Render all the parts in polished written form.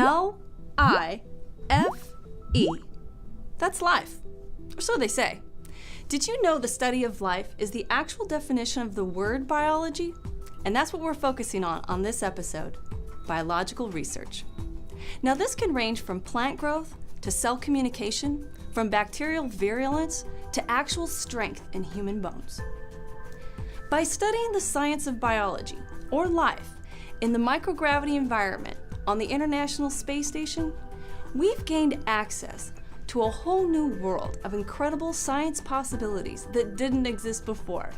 L-I-F-E. That's life, or so they say. Did you know the study of life is the actual definition of the word biology? And that's what we're focusing on this episode, biological research. Now this can range from plant growth to cell communication, from bacterial virulence to actual strength in human bones. By studying the science of biology, or life, in the microgravity environment on the International Space Station, we've gained access to a whole new world of incredible science possibilities that didn't exist before.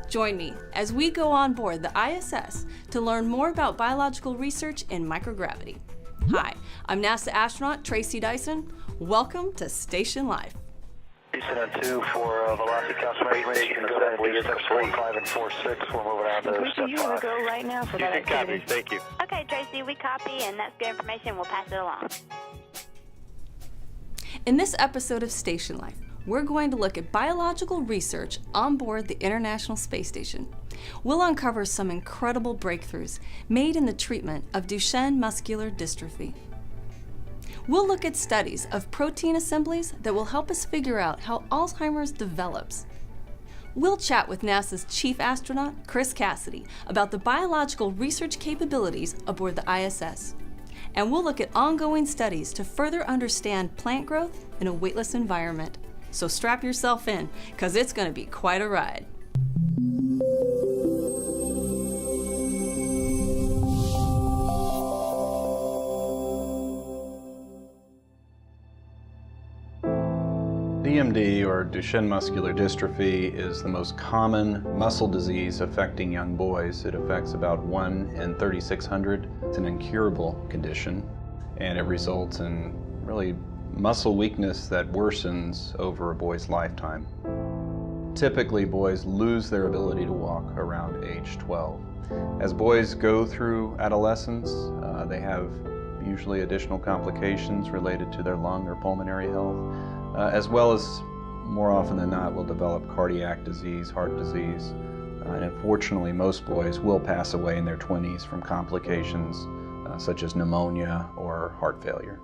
Join me as we go on board the ISS to learn more about biological research in microgravity. Hi, I'm NASA astronaut Tracy Dyson. Welcome to Station Life. Houston on 2 for velocity confirmation. Assembly steps 4, 5, and 4, 6. We're moving on to step 5. You want to go right now for that activity? Copy. Thank you. Okay, Tracy, we copy, and that's good information. We'll pass it along. In this episode of Station Life, we're going to look at biological research on board the International Space Station. We'll uncover some incredible breakthroughs made in the treatment of Duchenne muscular dystrophy. We'll look at studies of protein assemblies that will help us figure out how Alzheimer's develops. We'll chat with NASA's chief astronaut, Chris Cassidy, about the biological research capabilities aboard the ISS. And we'll look at ongoing studies to further understand plant growth in a weightless environment. So strap yourself in, because it's going to be quite a ride. DMD, or Duchenne muscular dystrophy, is the most common muscle disease affecting young boys. It affects about 1 in 3,600. It's an incurable condition, and it results in really muscle weakness that worsens over a boy's lifetime. Typically, boys lose their ability to walk around age 12. As boys go through adolescence, they have usually additional complications related to their lung or pulmonary health, as well as, more often than not, will develop cardiac disease, heart disease, and unfortunately most boys will pass away in their 20s from complications such as pneumonia or heart failure.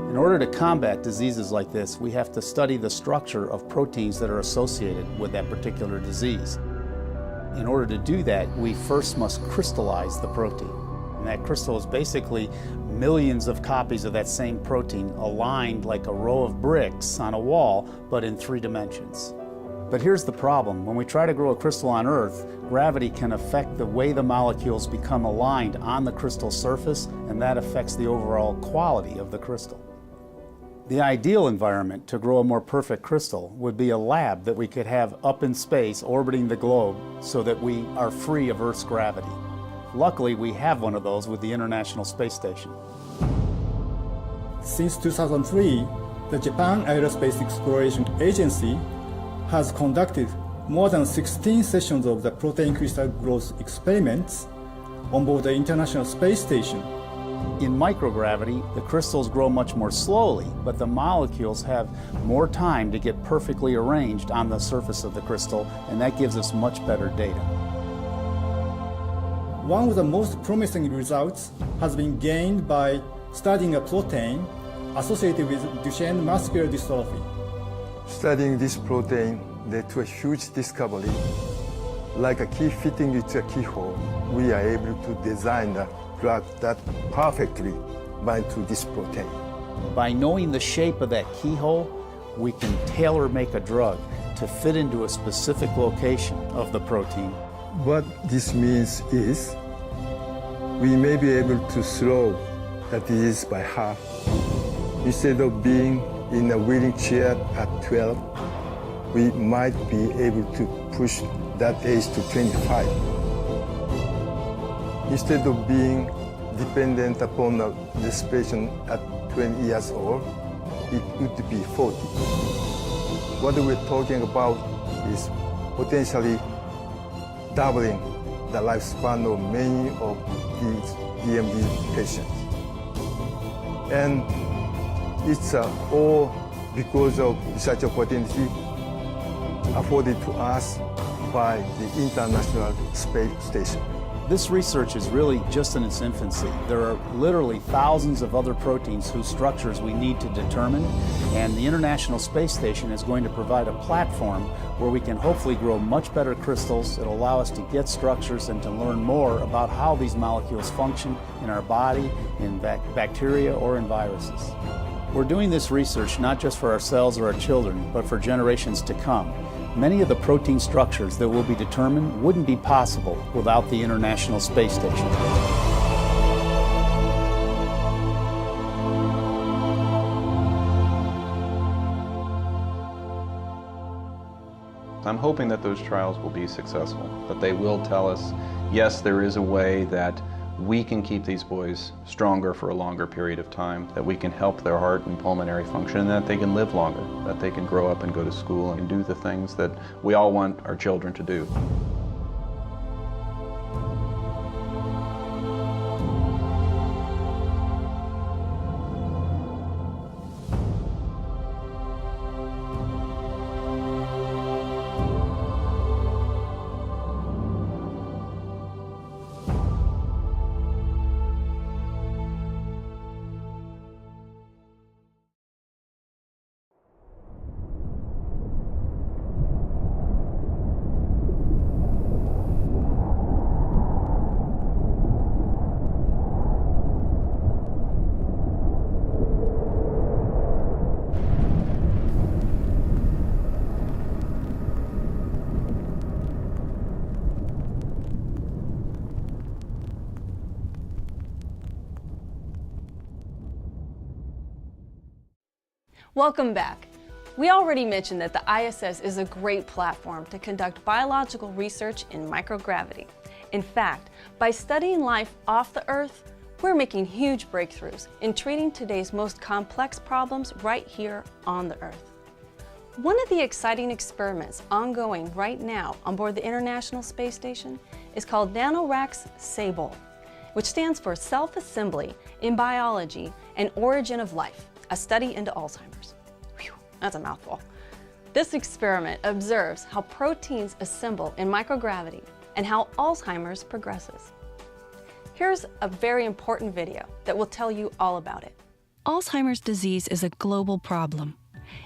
In order to combat diseases like this, we have to study the structure of proteins that are associated with that particular disease. In order to do that, we first must crystallize the protein. And that crystal is basically millions of copies of that same protein aligned like a row of bricks on a wall, but in 3 dimensions. But here's the problem. When we try to grow a crystal on Earth, gravity can affect the way the molecules become aligned on the crystal surface, and that affects the overall quality of the crystal. The ideal environment to grow a more perfect crystal would be a lab that we could have up in space orbiting the globe so that we are free of Earth's gravity. Luckily, we have one of those with the International Space Station. Since 2003, the Japan Aerospace Exploration Agency has conducted more than 16 sessions of the protein crystal growth experiments on board the International Space Station. In microgravity, the crystals grow much more slowly, but the molecules have more time to get perfectly arranged on the surface of the crystal, and that gives us much better data. One of the most promising results has been gained by studying a protein associated with Duchenne muscular dystrophy. Studying this protein led to a huge discovery. Like a key fitting into a keyhole, we are able to design a drug that perfectly binds to this protein. By knowing the shape of that keyhole, we can tailor-make a drug to fit into a specific location of the protein. What this means is we may be able to slow the disease by half. Instead of being in a wheeling chair at 12, we might be able to push that age to 25. Instead of being dependent upon a respiration at 20 years old, it would be 40. What we're talking about is potentially doubling the lifespan of many of these DMD patients. And it's all because of research opportunity afforded to us by the International Space Station. This research is really just in its infancy. There are literally thousands of other proteins whose structures we need to determine, and the International Space Station is going to provide a platform where we can hopefully grow much better crystals that allow us to get structures and to learn more about how these molecules function in our body, in bacteria, or in viruses. We're doing this research not just for ourselves or our children, but for generations to come. Many of the protein structures that will be determined wouldn't be possible without the International Space Station. I'm hoping that those trials will be successful, that they will tell us, yes, there is a way that we can keep these boys stronger for a longer period of time, that we can help their heart and pulmonary function, and that they can live longer, that they can grow up and go to school and do the things that we all want our children to do. Welcome back. We already mentioned that the ISS is a great platform to conduct biological research in microgravity. In fact, by studying life off the Earth, we're making huge breakthroughs in treating today's most complex problems right here on the Earth. One of the exciting experiments ongoing right now on board the International Space Station is called NanoRacks SABLE, which stands for Self-Assembly in Biology and Origin of Life, a study into Alzheimer's. Whew, that's a mouthful. This experiment observes how proteins assemble in microgravity and how Alzheimer's progresses. Here's a very important video that will tell you all about it. Alzheimer's disease is a global problem.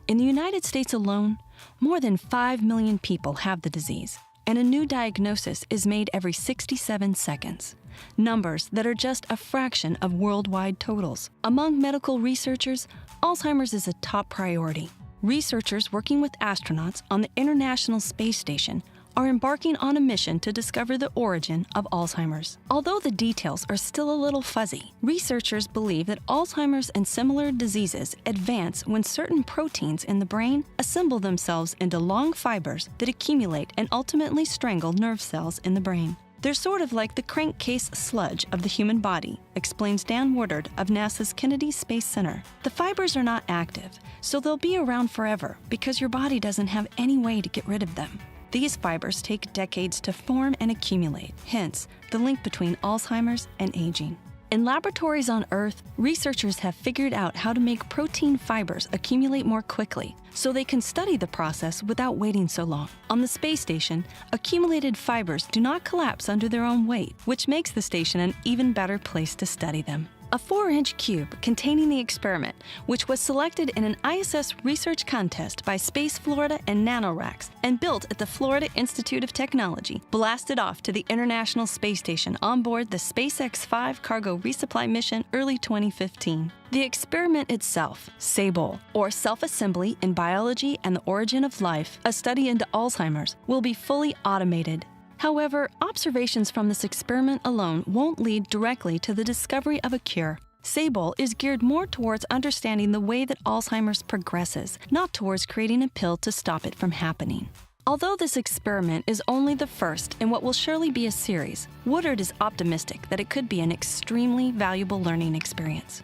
In the United States alone, more than 5 million people have the disease, and a new diagnosis is made every 67 seconds. Numbers that are just a fraction of worldwide totals. Among medical researchers, Alzheimer's is a top priority. Researchers working with astronauts on the International Space Station are embarking on a mission to discover the origin of Alzheimer's. Although the details are still a little fuzzy, researchers believe that Alzheimer's and similar diseases advance when certain proteins in the brain assemble themselves into long fibers that accumulate and ultimately strangle nerve cells in the brain. They're sort of like the crankcase sludge of the human body, explains Dan Woodard of NASA's Kennedy Space Center. The fibers are not active, so they'll be around forever because your body doesn't have any way to get rid of them. These fibers take decades to form and accumulate, hence the link between Alzheimer's and aging. In laboratories on Earth, researchers have figured out how to make protein fibers accumulate more quickly so they can study the process without waiting so long. On the space station, accumulated fibers do not collapse under their own weight, which makes the station an even better place to study them. A 4-inch cube containing the experiment, which was selected in an ISS research contest by Space Florida and NanoRacks and built at the Florida Institute of Technology, blasted off to the International Space Station on board the SpaceX-5 cargo resupply mission early 2015. The experiment itself, SABLE, or Self-Assembly in Biology and the Origin of Life, a study into Alzheimer's, will be fully automated. However, observations from this experiment alone won't lead directly to the discovery of a cure. SABLE is geared more towards understanding the way that Alzheimer's progresses, not towards creating a pill to stop it from happening. Although this experiment is only the first in what will surely be a series, Woodard is optimistic that it could be an extremely valuable learning experience.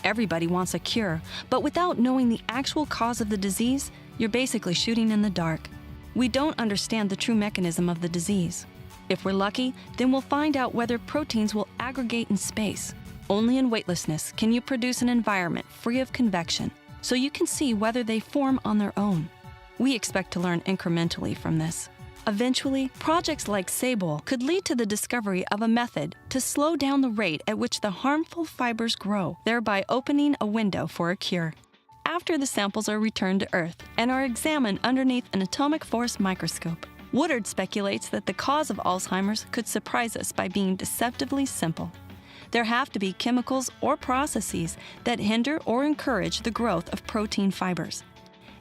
Everybody wants a cure, but without knowing the actual cause of the disease, you're basically shooting in the dark. We don't understand the true mechanism of the disease. If we're lucky, then we'll find out whether proteins will aggregate in space. Only in weightlessness can you produce an environment free of convection, so you can see whether they form on their own. We expect to learn incrementally from this. Eventually, projects like SABLE could lead to the discovery of a method to slow down the rate at which the harmful fibers grow, thereby opening a window for a cure. After the samples are returned to Earth and are examined underneath an atomic force microscope, Woodard speculates that the cause of Alzheimer's could surprise us by being deceptively simple. There have to be chemicals or processes that hinder or encourage the growth of protein fibers.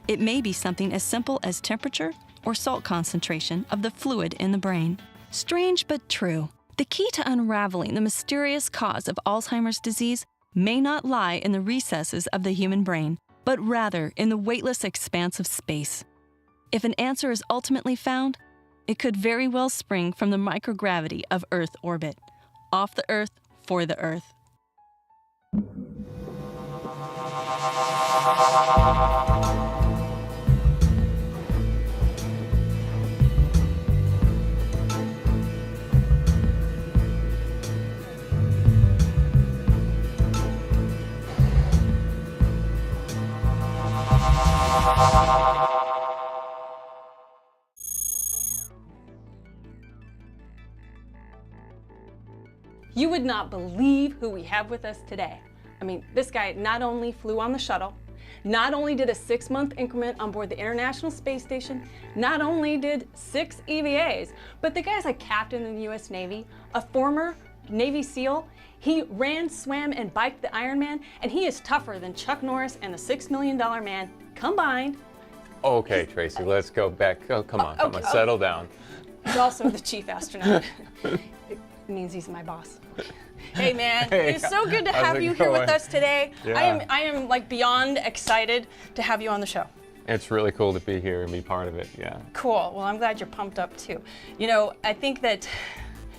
It may be something as simple as temperature or salt concentration of the fluid in the brain. Strange but true. The key to unraveling the mysterious cause of Alzheimer's disease may not lie in the recesses of the human brain, but rather in the weightless expanse of space. If an answer is ultimately found, it could very well spring from the microgravity of Earth orbit. Off the Earth, for the Earth. You would not believe who we have with us today. I mean, this guy not only flew on the shuttle, not only did a 6-month increment on board the International Space Station, not only did 6 EVAs, but the guy's a captain in the US Navy, a former Navy SEAL. He ran, swam, and biked the Ironman, and he is tougher than Chuck Norris and the $6 Million Man combined. Okay, Tracy, let's go back. Oh, come on, okay, settle down. He's also the chief astronaut. It means he's my boss. Hey man, Hey, it's so good to how's have it you here with going? us today. Yeah. I am like beyond excited to have you on the show. It's really cool to be here and be part of it, yeah. Cool, well I'm glad you're pumped up too. You know, I think that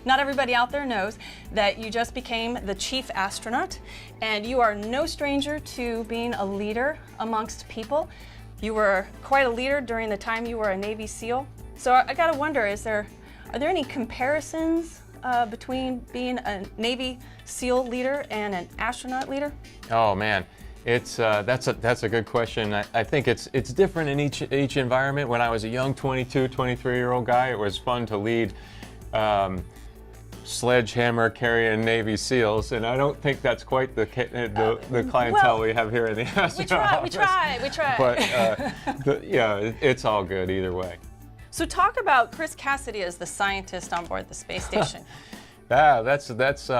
not everybody out there knows that you just became the chief astronaut, and you are no stranger to being a leader amongst people. You were quite a leader during the time you were a Navy SEAL. So I gotta wonder, are there any comparisons between being a Navy SEAL leader and an astronaut leader? Oh man, it's that's a good question. I think it's different in each environment. When I was a young 22, 23-year-old guy, it was fun to lead sledgehammer carrying Navy SEAls, and I don't think that's quite the clientele we have here in the astronaut We try. But yeah, it's all good either way. So talk about Chris Cassidy as the scientist on board the space station. Yeah, that's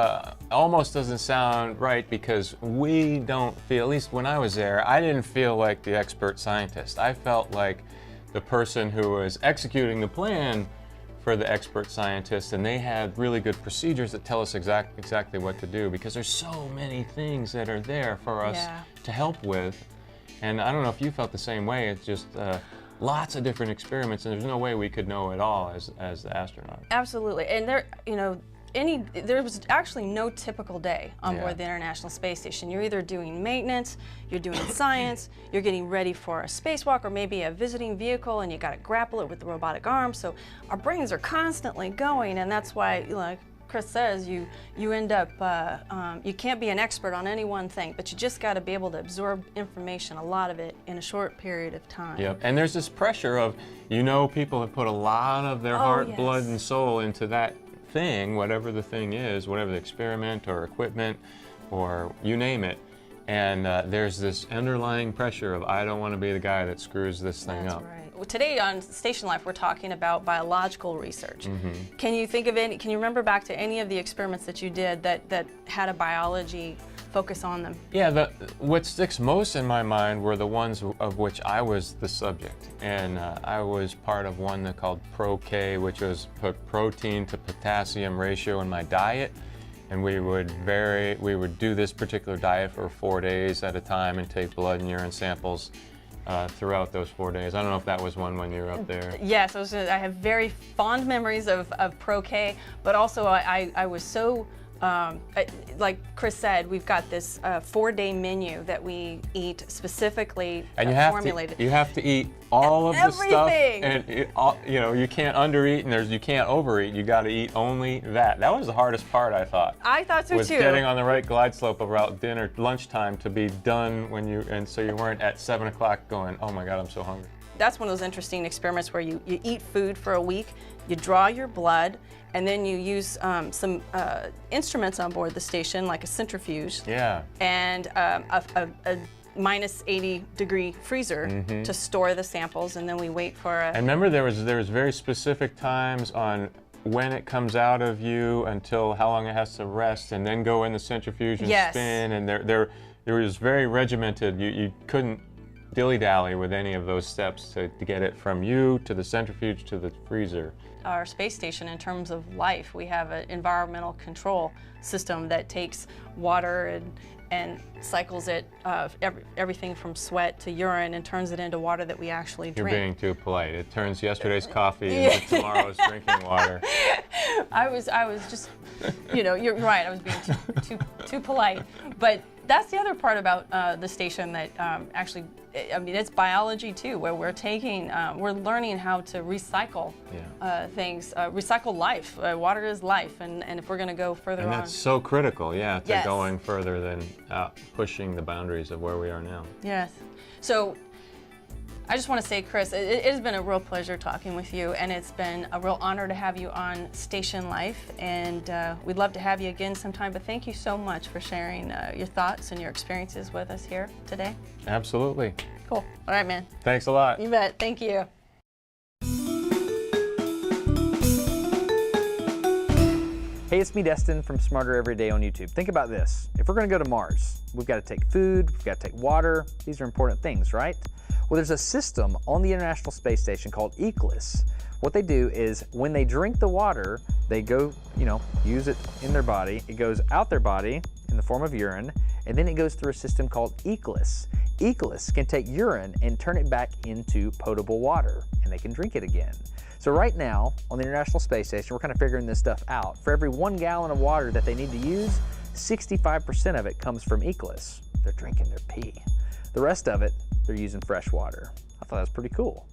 almost doesn't sound right, because we don't feel, at least when I was there, I didn't feel like the expert scientist. I felt like the person who was executing the plan for the expert scientist, and they had really good procedures that tell us exactly what to do, because there's so many things that are there for us to help with. And I don't know if you felt the same way. It's just lots of different experiments, and there's no way we could know it all as the astronaut. Absolutely, and there was actually no typical day on board the International Space Station. You're either doing maintenance, you're doing science, you're getting ready for a spacewalk, or maybe a visiting vehicle, and you got to grapple it with the robotic arm. So our brains are constantly going, and that's why, like Chris says, you end up, you can't be an expert on any one thing, but you just got to be able to absorb information, a lot of it, in a short period of time. Yep, and there's this pressure of, people have put a lot of their heart, blood, and soul into that thing, whatever the thing is, whatever the experiment or equipment or you name it, and there's this underlying pressure of, I don't want to be the guy that screws this thing up. Right. Well, today on StationLIFE, we're talking about biological research. Can you think of can you remember back to any of the experiments that you did that had a biology focus on them? Yeah, what sticks most in my mind were the ones of which I was the subject, and I was part of one called Pro-K, which was put protein to potassium ratio in my diet, and we would do this particular diet for 4 days at a time and take blood and urine samples throughout those 4 days. I don't know if that was one when you were up there. Yes, I have very fond memories of Pro-K, but also I was so, like Chris said, we've got this 4-day menu that we eat specifically formulated. You have to eat all of the stuff, everything. And you can't undereat and you can't overeat. You got to eat only that. That was the hardest part, I thought. I thought so was too. Getting on the right glide slope about lunchtime to be done so you weren't at 7 o'clock going, oh my God, I'm so hungry. that's one of those interesting experiments where you eat food for a week, you draw your blood, and then you use some instruments on board the station, like a centrifuge, and a minus 80 degree freezer to store the samples, and then we wait for a... And remember, there was very specific times on when it comes out of you until how long it has to rest, and then go in the centrifuge and spin, and there was very regimented. You couldn't dilly-dally with any of those steps to get it from you to the centrifuge to the freezer. Our space station, in terms of life, we have an environmental control system that takes water and cycles it, everything from sweat to urine, and turns it into water that we actually drink. You're being too polite. It turns yesterday's coffee into tomorrow's drinking water. I was just, you're right, I was being too polite. But that's the other part about the station that actually, I mean, it's biology too, where we're taking, we're learning how to recycle things, recycle life. Water is life, and if we're going to go further on. And that's so critical, to going further than pushing the boundaries of where we are now. Yes. So I just want to say, Chris, it has been a real pleasure talking with you, and it's been a real honor to have you on StationLIFE, and we'd love to have you again sometime, but thank you so much for sharing your thoughts and your experiences with us here today. Absolutely. Cool. All right, man. Thanks a lot. You bet. Thank you. Hey, it's me, Destin, from Smarter Every Day on YouTube. Think about this. If we're going to go to Mars, we've got to take food, we've got to take water. These are important things, right? Well, there's a system on the International Space Station called ECLIS. What they do is when they drink the water, they go, use it in their body. It goes out their body in the form of urine, and then it goes through a system called ECLIS. ECLIS can take urine and turn it back into potable water, and they can drink it again. So right now, on the International Space Station, we're kind of figuring this stuff out. For every 1 gallon of water that they need to use, 65% of it comes from ECLIS. They're drinking their pee. The rest of it, they're using fresh water. I thought that was pretty cool.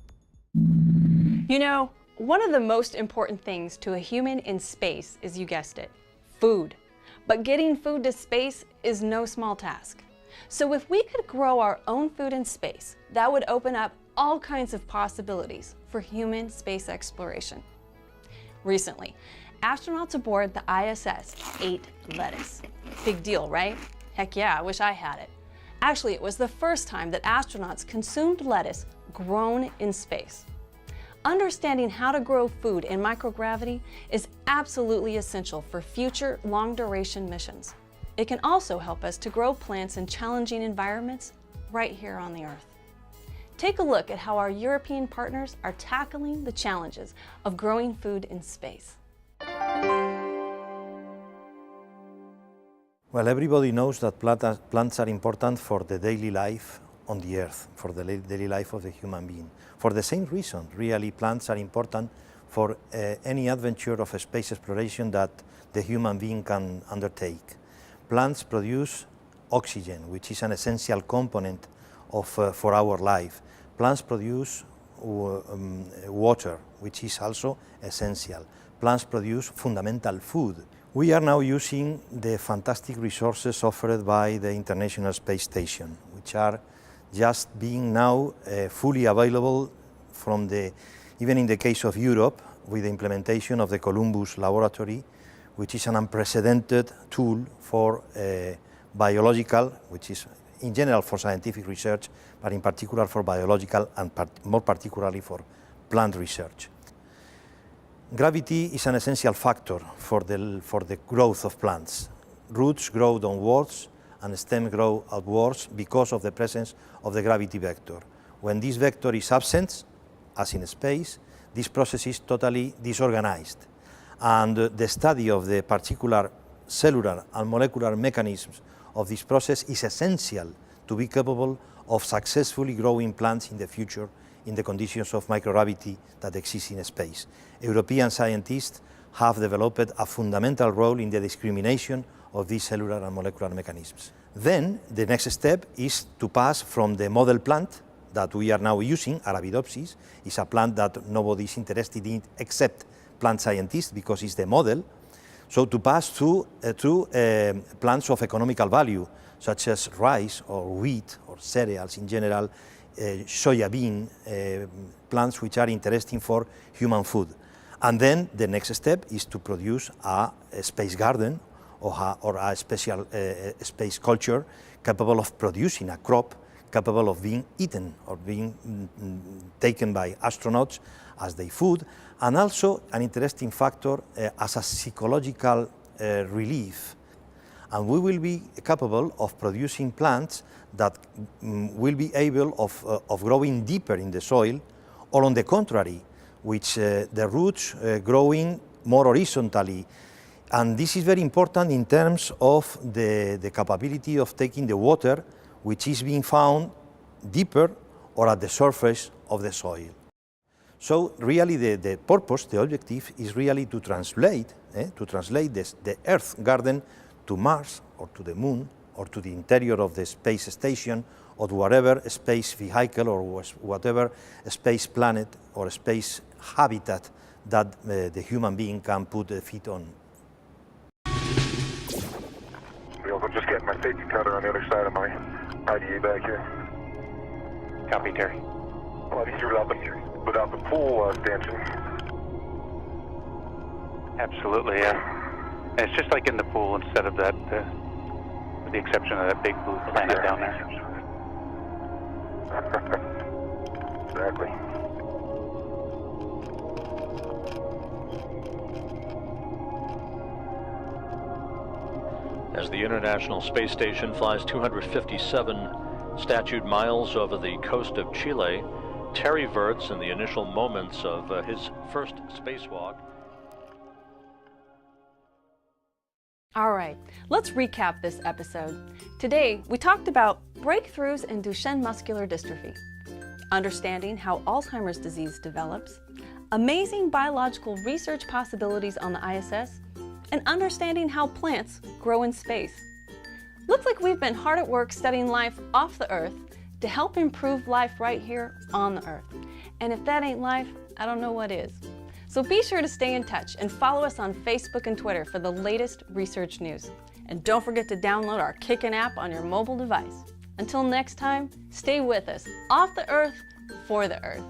One of the most important things to a human in space is, you guessed it, food. But getting food to space is no small task. So if we could grow our own food in space, that would open up all kinds of possibilities for human space exploration. Recently, astronauts aboard the ISS ate lettuce. Big deal, right? Heck yeah, I wish I had it. Actually, it was the first time that astronauts consumed lettuce grown in space. Understanding how to grow food in microgravity is absolutely essential for future long-duration missions. It can also help us to grow plants in challenging environments right here on the Earth. Take a look at how our European partners are tackling the challenges of growing food in space. Well, everybody knows that plants are important for the daily life on the Earth, for the daily life of the human being. For the same reason, really, plants are important for any adventure of space exploration that the human being can undertake. Plants produce oxygen, which is an essential component for our life. Plants produce water, which is also essential. Plants produce fundamental food. We are now using the fantastic resources offered by the International Space Station, which are just being now fully available even in the case of Europe, with the implementation of the Columbus Laboratory, which is an unprecedented tool for biological, which is in general for scientific research, but in particular for biological and more particularly for plant research. Gravity is an essential factor for the growth of plants. Roots grow downwards and stems grow outwards because of the presence of the gravity vector. When this vector is absent, as in space, this process is totally disorganized. And the study of the particular cellular and molecular mechanisms of this process is essential to be capable of successfully growing plants in the future in the conditions of microgravity that exist in space. European scientists have developed a fundamental role in the discrimination of these cellular and molecular mechanisms. Then the next step is to pass from the model plant that we are now using, Arabidopsis, is a plant that nobody is interested in except plant scientists because it's the model. So to pass to plants of economical value, such as rice or wheat or cereals in general, soya bean plants which are interesting for human food. And then the next step is to produce a space garden or a special space culture capable of producing a crop capable of being eaten or being taken by astronauts as their food, and also an interesting factor as a psychological relief. And we will be capable of producing plants that will be able of growing deeper in the soil, or on the contrary, which the roots growing more horizontally. And this is very important in terms of the capability of taking the water which is being found deeper or at the surface of the soil. So really the purpose, the objective, is really to translate the Earth garden to Mars or to the Moon or to the interior of the space station or to whatever space vehicle or whatever space planet or space habitat that the human being can put their feet on. I'm just getting my safety cutter on the other side of my IDA back here. Copy, Terry. A lot easier without the pool stanchion. Absolutely, yeah. It's just like in the pool instead of that, with the exception of that big blue planet down there. Exactly. As the International Space Station flies 257 statute miles over the coast of Chile, Terry Virts in the initial moments of his first spacewalk. All right, let's recap this episode. Today, we talked about breakthroughs in Duchenne muscular dystrophy, understanding how Alzheimer's disease develops, amazing biological research possibilities on the ISS, and understanding how plants grow in space. Looks like we've been hard at work studying life off the Earth to help improve life right here on the Earth. And if that ain't life, I don't know what is. So be sure to stay in touch and follow us on Facebook and Twitter for the latest research news. And don't forget to download our Kickin' app on your mobile device. Until next time, stay with us, off the Earth, for the Earth.